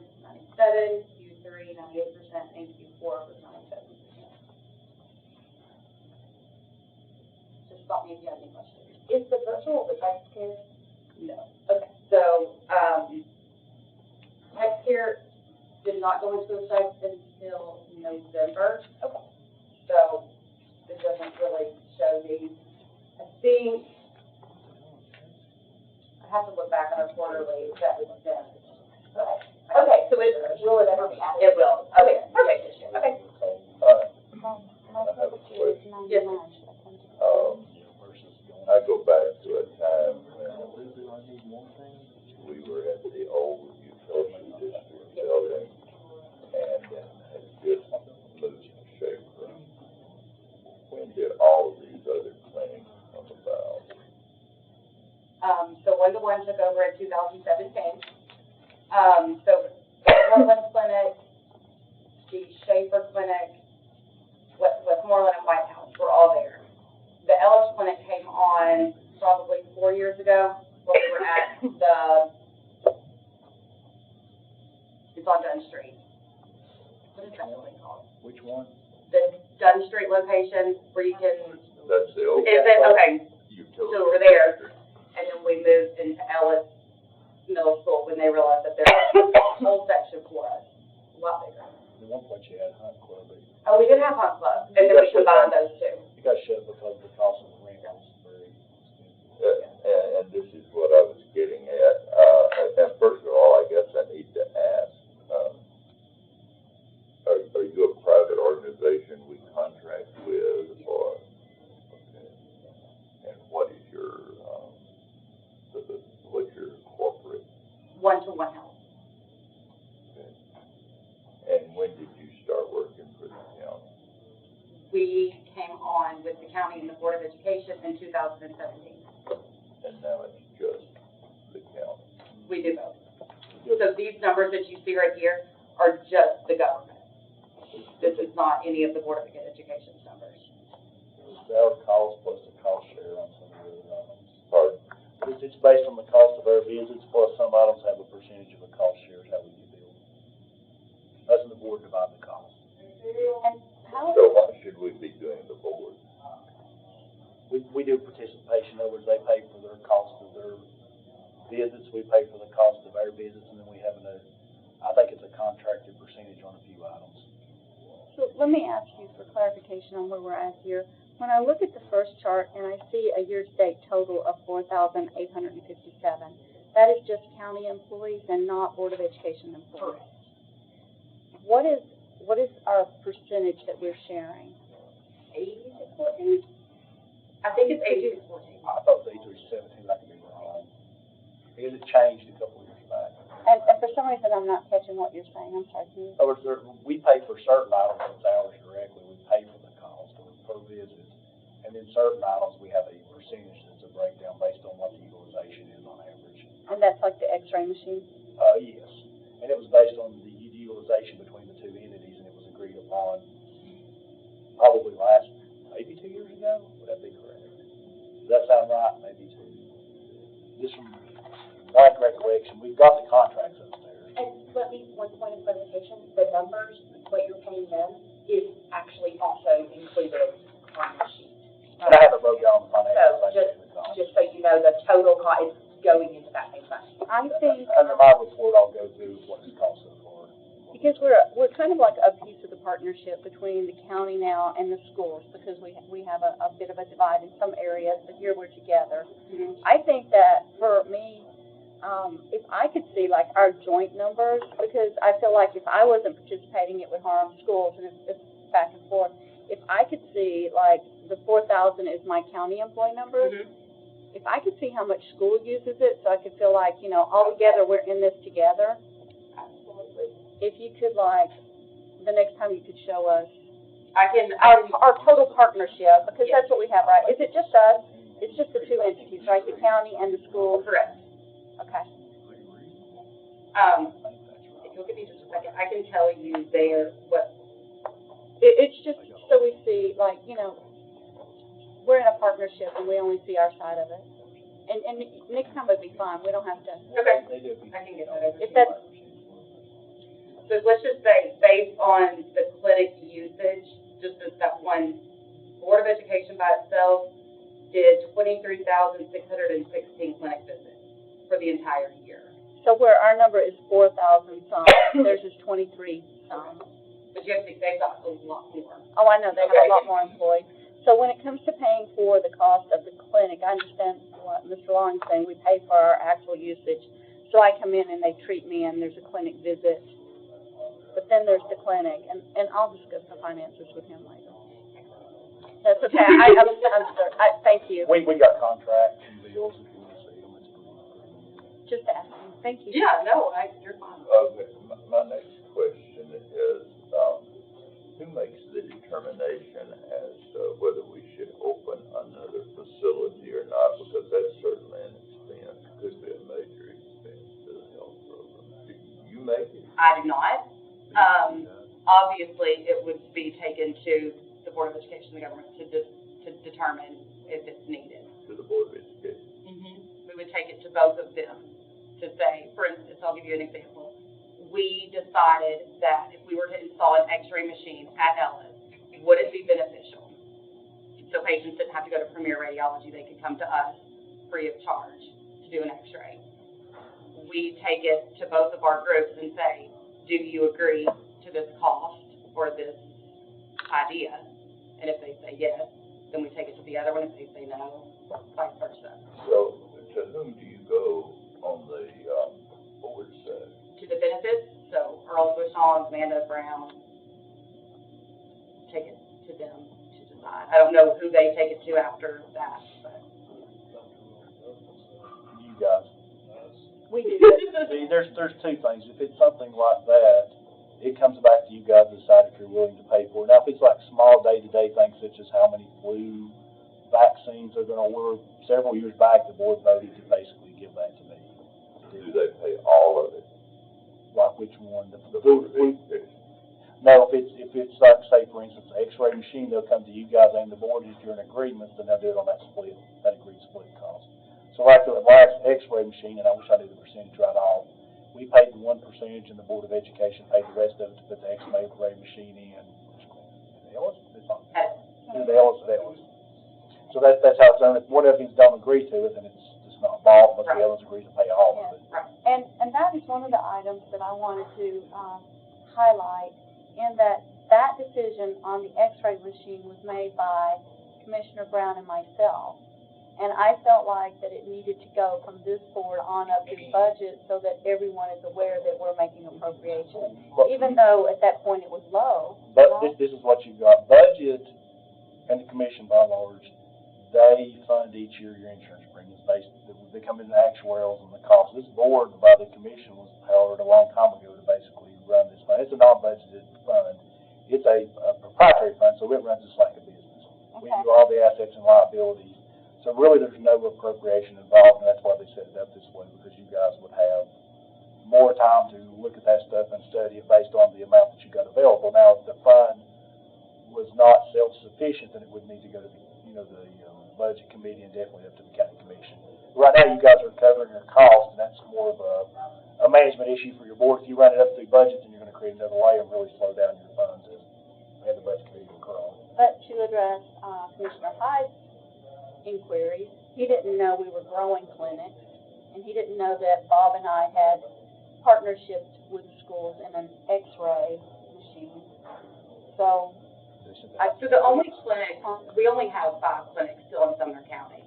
97, Q3, 98%, and Q4 was 97%. Just stop me if you have any questions. Is the virtual the type of care? No. Okay. So, Text Care did not go into effect until November. Okay. So, it doesn't really show these. I think, I have to look back on our quarterly that was sent. But Okay, so will it ever be added? it will. Okay, perfect. Okay. I have a question. Yes. I go back to a time when we were at the old utility district building and had just moved to Schaefer. When did all of these other clinics come about? So 1-to-1 took over in 2017. So the Portland Clinic, the Schaefer Clinic, Westmoreland and White House were all there. The Ellis Clinic came on probably 4 years ago, where we were at it's on Dunn Street. What is that building called? Which one? The Dunn Street location where you can, That's the old. is it, okay, Utility. so we're there. And then we moved into Ellis Middle School when they realized that there's a whole section for us, a lot bigger. At one point you had Hunt Club, but Oh, we did have Hunt Club, and then we combined those two. you got shut because of the cost of the rent was very expensive. And this is what I was getting at. And first of all, I guess I need to ask, are you a private organization we contract with, or, okay. And what is your, what's your corporate? 1-to-1 health. Okay. And when did you start working for the county? We came on with the county and the Board of Education in 2017. And now it's just the county. We do both. So these numbers that you see right here are just the government. This is not any of the Board of Education's numbers. It's our cost plus the cost share on some of the other items. Pardon? It's based on the cost of our visits, plus some items have a percentage of a cost share, is how we get billed. Us and the board divide the cost. And how, So why should we be doing the board? We do participation, in other words, they pay for their cost of their visits, we pay for the cost of our visits, and then we have I think it's a contracted percentage on a few items. so let me ask you for clarification on where we're at here. When I look at the first chart and I see a year-to-date total of 4,857, that is just county employees and not Board of Education employees. What is our percentage that we're sharing? 80 to 14? I think it's 8614. I thought it was 8-17, I could be wrong. It changed a couple of years back. And for some reason, I'm not catching what you're saying, I'm sorry, can you? So we pay for certain items as ours directly, we pay for the cost or per visit. And then certain items, we have a percentage that's a breakdown based on what the utilization is on average. And that's like the x-ray machine? Yes. And it was based on the utilization between the two entities, and it was agreed upon probably maybe 2 years ago? Would that be correct? Does that sound right? Maybe 2. Just from blank recollection, we've got the contracts upstairs. And let me, one point of clarification, the numbers, what you're paying them is actually also included on the sheet. And I have it broke down on the financial So, statement. just so you know, the total cost is going into that same fund. I think, Under my report, I'll go through what it's cost so far. because we're kind of like a piece of the partnership between the county now and the schools, because we have a bit of a divide in some areas, but here we're together. I think that for me, if I could see like our joint numbers, because I feel like if I wasn't participating, it would harm schools, and it's back and forth. If I could see like the 4,000 is my county employee numbers, if I could see how much school uses it, so I could feel like, you know, all together, we're in this together. Absolutely. If you could like, the next time you could show us I can, our total partnership, because that's what we have, right? Is it just us? It's just the two entities, right? The county and the school? correct. Okay. If you'll give me just a second, I can tell you there what, It's just so we see, like, you know, we're in a partnership and we only see our side of it. And next time would be fine. We don't have to. okay, They do. I can get that over to If you. that's, So let's just say, based on the clinic usage, just as that one, Board of Education by itself did 23,616 clinic visits for the entire year. so where our number is 4,000 some, theirs is 23 some. But you have to, they've got a lot more. Oh, I know, they have a lot more employees. So when it comes to paying for the cost of the clinic, I understand what Mr. Long is saying, we pay for our actual usage. So I come in and they treat me and there's a clinic visit. But then there's the clinic, and I'll discuss the finances with him later. That's okay, I'm sorry, thank you. We got contracts and bills if you want to see them. Just asking, thank you. Yeah, no, you're fine. Okay, my next question is, who makes the determination as to whether we should open another facility or not? Because that's certainly an expense, could be a major expense to the health program. Do you make it? I do not. Obviously, it would be taken to the Board of Education, the government, to determine if it's needed. To the Board of Education? We would take it to both of them to say, for instance, I'll give you an example. We decided that if we were to install an x-ray machine at Ellis, would it be beneficial? So patients didn't have to go to Premier Radiology, they could come to us free of charge to do an x-ray. We take it to both of our groups and say, do you agree to this cost or this idea? And if they say yes, then we take it to the other one. If they say no, vice versa. So, to whom do you go on the, board side? To the benefits, so Earl Bushong, Amanda Brown, take it to them to decide. I don't know who they take it to after that, but. You guys. We do. See, there's two things. If it's something like that, it comes back to you guys to decide if you're willing to pay for it. Now, if it's like small day-to-day things such as how many flu vaccines they're gonna order, several years back, the board voted to basically give that to me. Do they pay all of it? Like which one? The Board of Education? No, if it's like, say, for instance, the x-ray machine, they'll come to you guys and the board. If you're in agreement, then they'll do it on that agreed split cost. So like the last x-ray machine, and I wish I knew the percentage right off, we paid the 1% and the Board of Education paid the rest of it to put the x-ray machine in. Ellis? It's not. The Ellis. So that's how it's done. If one of these don't agree to it, then it's not bought, but the others agree to pay all of it. And that is one of the items that I wanted to highlight, in that decision on the x-ray machine was made by Commissioner Brown and myself. And I felt like that it needed to go from this board on up to the budget so that everyone is aware that we're making appropriations. Even though at that point it was low. But this is what you've got. Budget and the commission by large they fund each year your insurance premiums based, they come in the actuarials and the cost. This board by the commission was empowered a long time ago to basically run this fund. It's a non-budgeted fund. It's a proprietary fund, so it runs just like a business. We do all the assets and liabilities. So really there's no appropriation involved, and that's why they set it up this way, because you guys would have more time to look at that stuff and study it based on the amount that you got available. Now, if the fund was not self-sufficient, then it would need to go to the, the budget committee and definitely up to the county commission. Right now, you guys are covering your costs, and that's more of a management issue for your board. If you run it up through budget, then you're going to create another layer and really slow down your funds and the budget committee will grow. But to address, Commissioner Hyde's inquiries, he didn't know we were growing clinics, and he didn't know that Bob and I had partnerships with schools in an X-ray machine. So, So the only clinic, we only have 5 clinics still in Sumner County.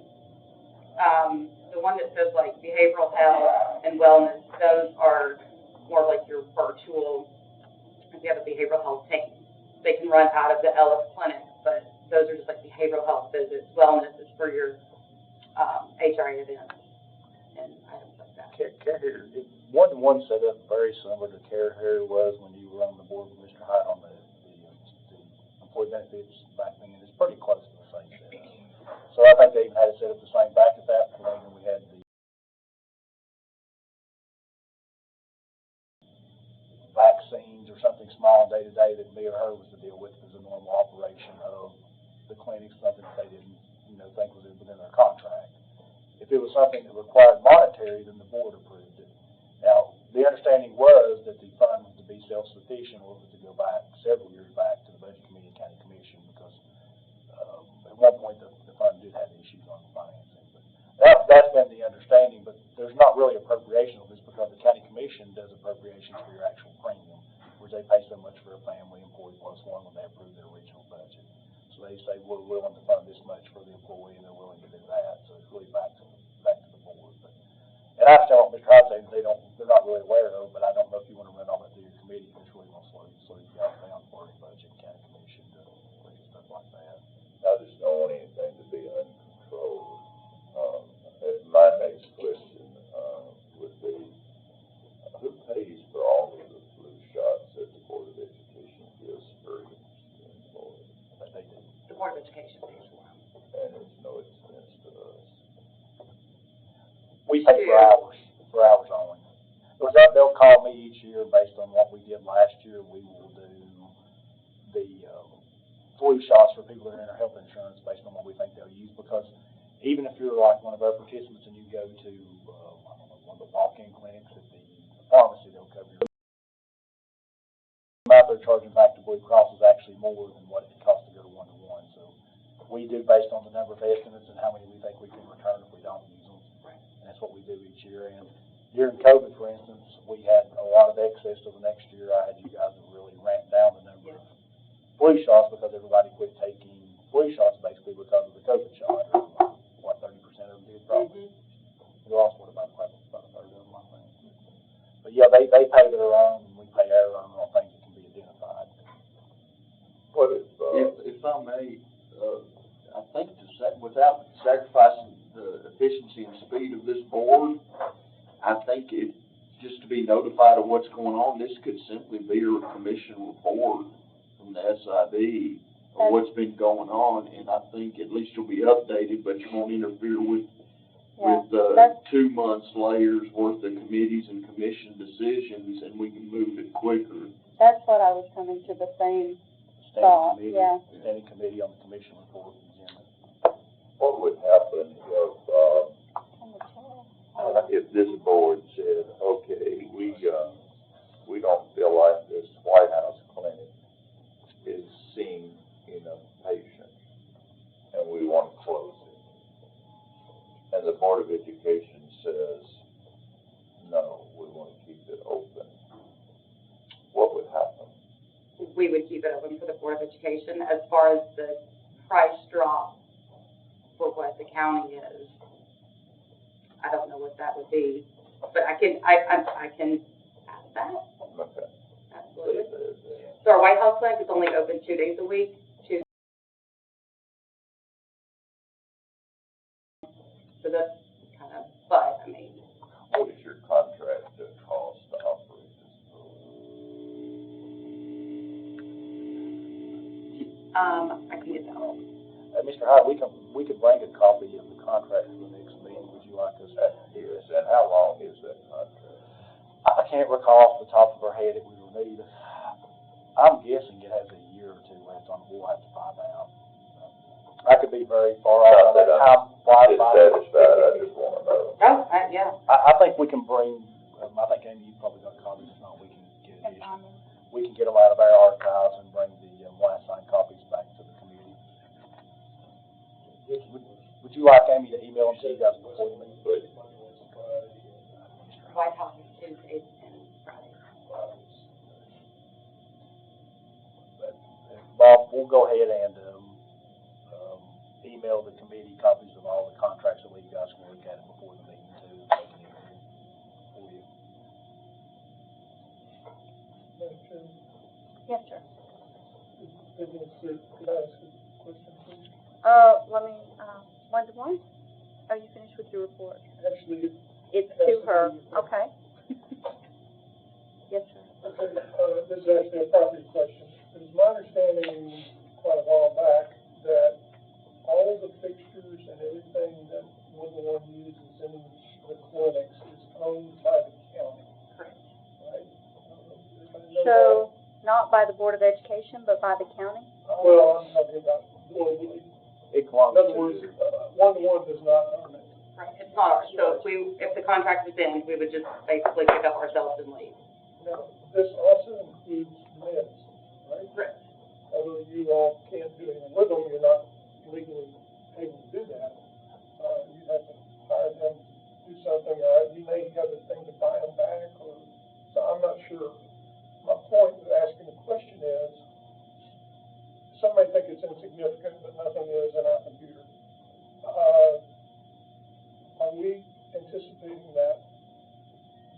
The one that says like behavioral health and wellness, those are more like your virtual, if you have a behavioral health team, they can run out of the Ellis clinic, but those are just like behavioral health visits. Wellness is for your HRA events and items like that. Care here, one setup very similar to Care here was when you were on the board with Mr. Hyde on the employee benefits back then. It's pretty close to the same setup. So I think they even had it set up the same back at that point, and we had the vaccines or something small day to day that me or her was to deal with as a normal operation of the clinic, something that they didn't, think was within their contract. If it was something that required monetary, then the board approved it. Now, the understanding was that the fund was to be self-sufficient, or was to go back several years back to the budget committee and county commission, because at one point the fund did have issues on financing. But that's been the understanding, but there's not really appropriation of this, because the county commission does appropriations for your actual premium, which they pay so much for a family employee plus one when they approve their original budget. So they say we're willing to fund this much for the employee, and they're willing to do that. So it's really back to the board. But, and I understand what Mr. Hyde said, they're not really aware of, but I don't know if you want to run all that through your committee, because it's really going to slow you guys down for the budget and county commission to look at stuff like that. I just don't want anything to be uncontrolled. My next question would be, who pays for all of the flu shots that the Board of Education gives free to employees? But they do. The Board of Education pays for them. And it's no expense to us. We pay for hours only. Because they'll call me each year based on what we did last year. We will do the flu shots for people that are in our health insurance based on what we think they'll use. Because even if you're like one of our participants and you go to one of the walk-in clinics at the pharmacy, they'll cover your amount they're charging back to Blue Cross is actually more than what it costs to go to one-to-one. So we do based on the number of estimates and how many we think we can return if we don't use them. Right. And that's what we do each year. And during COVID, for instance, we had a lot of excess to the next year. I had you guys really ramp down the number of flu shots because everybody quit taking flu shots basically because of the COVID shot. What, 30% of them did probably. We lost about a third of them, I think. But yeah, they pay their own, and we pay our own on things that can be identified. What If I may, I think without sacrificing the efficiency and speed of this board, I think just to be notified of what's going on, this could simply be a commission report from the SID of what's been going on, and I think at least you'll be updated, but you won't interfere with 2 months layers worth of committees and commission decisions, and we can move it quicker. that's what I was coming to the same thought, yeah. Standing committee on the commission report agenda. What would happen if this board said, okay, we don't feel like this White House clinic is seeing enough patients, and we want to close it? And the Board of Education says, no, we want to keep it open. What would happen? We would keep it open for the Board of Education. As far as the price drop for what the county is, I don't know what that would be, but I can ask that. Okay. Absolutely. So our White House clinic is only open 2 days a week, I can get that all. Mr. Hyde, we could bring a copy of the contract to the next meeting. Would you like us to? Yes, and how long is that contract? I can't recall off the top of our head if we renewed it. I'm guessing it has a year or two left on it. We'll have to find out. I could be very far off on that time. Dissatisfied, I just wanna know. Oh, yeah. I think we can bring, I think Amy, you probably got copies. If not, we can get it issued. We can get them out of our archives and bring the last signed copies back to the community. Would you like Amy to email them to you guys before the meeting? Please. White House Tuesdays and Fridays. Bob, we'll go ahead and email the committee copies of all the contracts that you guys can look at it before the meeting too. For you. Madam Chairman, Yes, sir. could I ask a question, please? Let me, one-to-one? Are you finished with your report? Actually, It's to her, okay? Yes, sir. okay, this is actually a property question. It is my understanding quite a while back that all the fixtures and everything that one uses in the clinics is owned by the county. Correct. Right? So, not by the Board of Education, but by the county? Well, I'm talking about globally. It belongs In other to words, you. one does not own it. Right, it's not ours, so if the contract was in, we would just basically pick up ourselves and leave. Now, this also includes mids, right? Correct. Although you all can't do anything with them, you're not legally able to do that. You have to hire them to do something, or you may have a thing to buy them back, or, so I'm not sure. My point of asking the question is, some may think it's insignificant, but nothing is in our computer. Are we anticipating that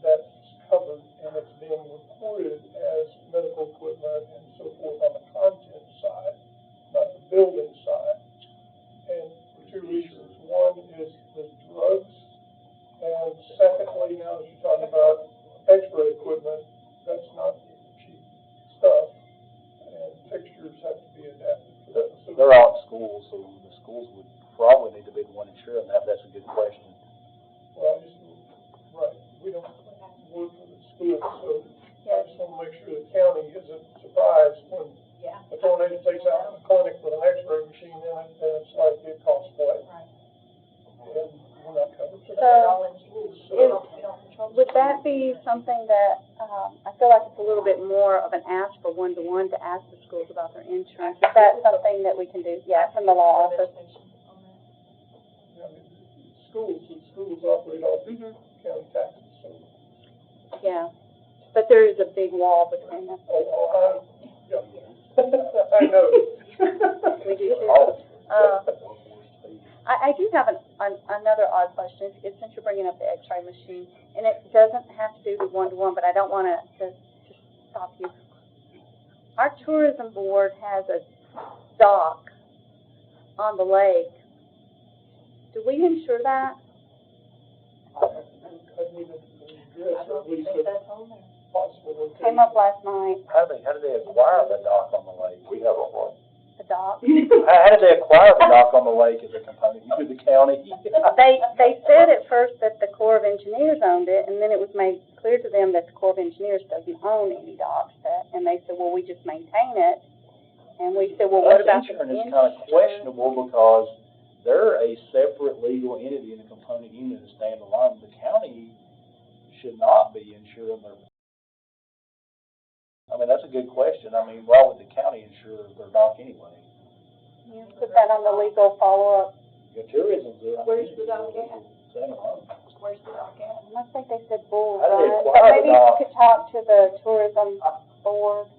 that's covered and it's being reported as medical equipment and so forth on the content side, not the building side? And for two reasons. One is the drugs, and secondly, now that you're talking about x-ray equipment, that's not cheap stuff, and fixtures have to be adapted for that. So They're all in schools, so the schools would probably need to be the one insuring that. That's a good question. well, right, we don't work for the school, so I just want to make sure the county isn't surprised when Yeah. a tornado takes out the clinic with an x-ray machine in it, and it's like it costs what? Right. And we're not covered for So, that. Would that be something that, I feel like it's a little bit more of an ask for one-to-one to ask the schools about their insurance? Is that something that we can do? Yeah, from the law office? I mean, schools operate off the Mhm. county taxes, so. Yeah, but there is a big wall between them. Yeah. I know. We do too. All. I do have another odd question, since you're bringing up the x-ray machine, and it doesn't have to do with one-to-one, but I don't want to stop you. Our tourism board has a dock on the lake. Do we insure that? I need to address at least a possible location. Came up last night, How did they acquire the dock on the lake? We have a what? the dock. How did they acquire the dock on the lake as a component? You do the county? They said at first that the Corps of Engineers owned it, and then it was made clear to them that the Corps of Engineers doesn't own any docks, and they said, well, we just maintain it. And we said, well, what about the Insurance is insurance? kind of questionable because they're a separate legal entity and a component unit to stand alone. The county should not be insuring their. I mean, that's a good question. I mean, why would the county insure their dock anyway? You put that on the legal follow-up. Your tourism's there. Where's the dock at? Stand alone. Where's the dock at? I think they said Bull How do they Run, acquire but the maybe you dock? could talk to the tourism board.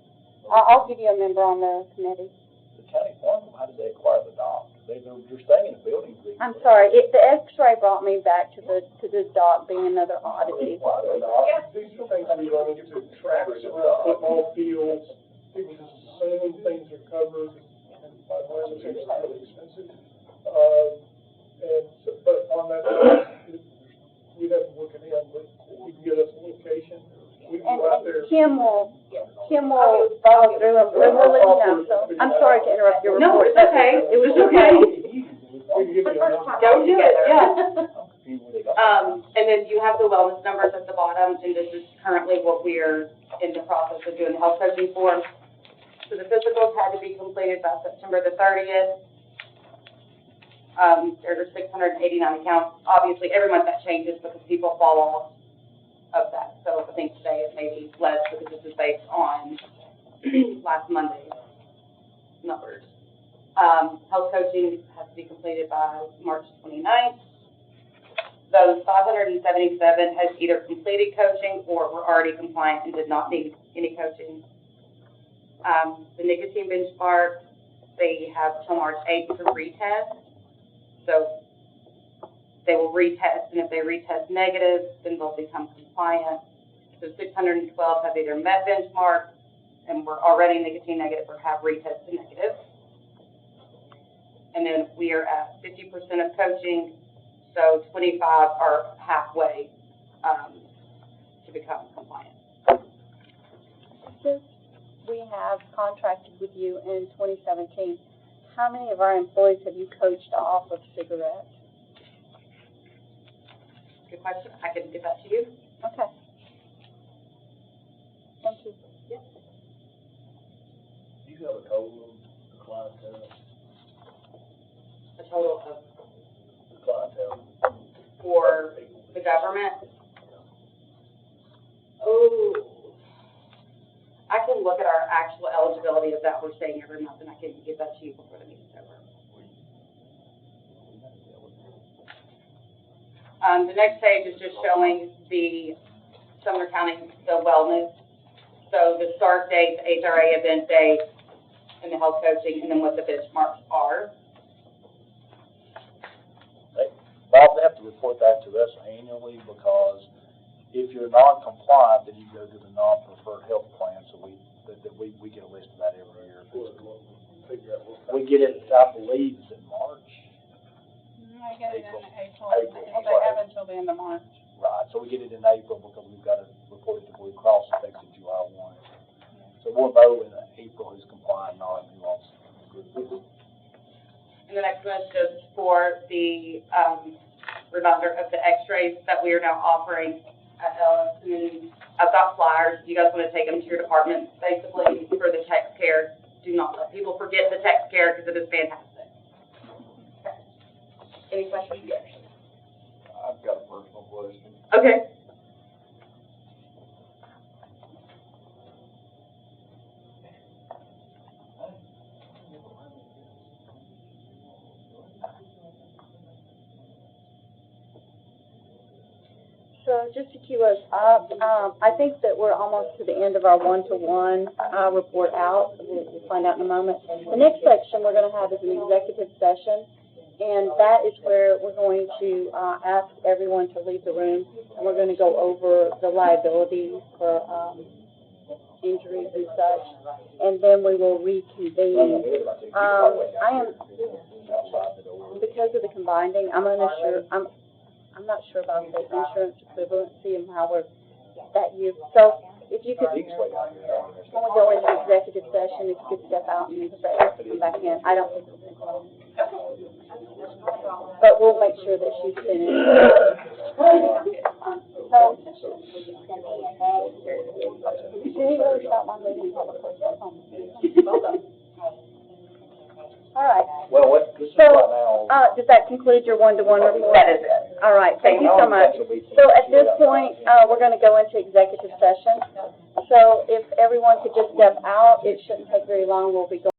I'll give you a member on the committee. The county farm them. How did they acquire the dock? They're staying in a building. I'm sorry, the x-ray brought me back to the dock being another oddity. These are things we run into, tracks around football fields, people just assume things are covered, and by the way, it's really expensive. But on that, we'd have to look it in, but you can get us a location, we can go out there. And Kim will Kim will follow through, and we'll let you know, so, I'm sorry to interrupt your report. No, it's okay. It was okay. Go do it, Yeah. And then you have the wellness numbers at the bottom, and this is currently what we're in the process of doing the health coaching for. So the physicals had to be completed by September the 30th. There are 689 accounts. Obviously, every month that changes because people fall off of that. So I think today it may be less because this is based on last Monday's numbers. Health coaching has to be completed by March 29th. Those 577 has either completed coaching or were already compliant and did not need any coaching. The nicotine benchmark, they have till March 8th to retest. So they will retest, and if they retest negative, then they'll become compliant. So 612 have either met benchmark and were already nicotine negative or have retested negative. And then we are at 50% of coaching, so 25 are halfway to become compliant. Since we have contracted with you in 2017, how many of our employees have you coached off of cigarettes? Good question. I can get that to you. Okay. Thank you. Yes. Do you have a total of clientele? A total of The clientele? for the government? Oh, I can look at our actual eligibility of that we're saying every month, and I can give that to you before the meeting's over. The next page is just showing the Sumner County, the wellness. So the start date, the HRA event date, and the health coaching, and then what the benchmarks are. Bob, they have to report that to us annually, because if you're non-compliant, then you go to the non-preferred health plan, so we get a list of that every year. We get it, I believe, it's in March. I get it in April. April. They have until the end of March. Right, so we get it in April because we've got to report it to Blue Cross effective July 1. So we'll know in April who's compliant, not who else. And the next one is just for the reminder of the x-rays that we are now offering at Ellis. And then I've got flyers. You guys want to take them to your department, basically, for the text care. Do not let people forget the text care because it is fantastic. Okay. Any questions? Yes. I've got a personal question. Okay. So just to cue us up, I think that we're almost to the end of our one-to-one report out. We'll find out in a moment. The next section we're going to have is an executive session, and that is where we're going to ask everyone to leave the room, and we're going to go over the liabilities for injuries and such, and then we will reconvene. Because of the combining, I'm not sure about the insurance equivalency and how we're that year. So if you could, when we go into executive session, if you could step out and come back in. I don't think it'll take long. But we'll make sure that she's finished. So, did you really stop my meeting publicly? All right. Well, this is right now. Does that conclude your one-to-one report? That is it. All right, thank you so much. So at this point, we're going to go into executive session. So if everyone could just step out, it shouldn't take very long. We'll be going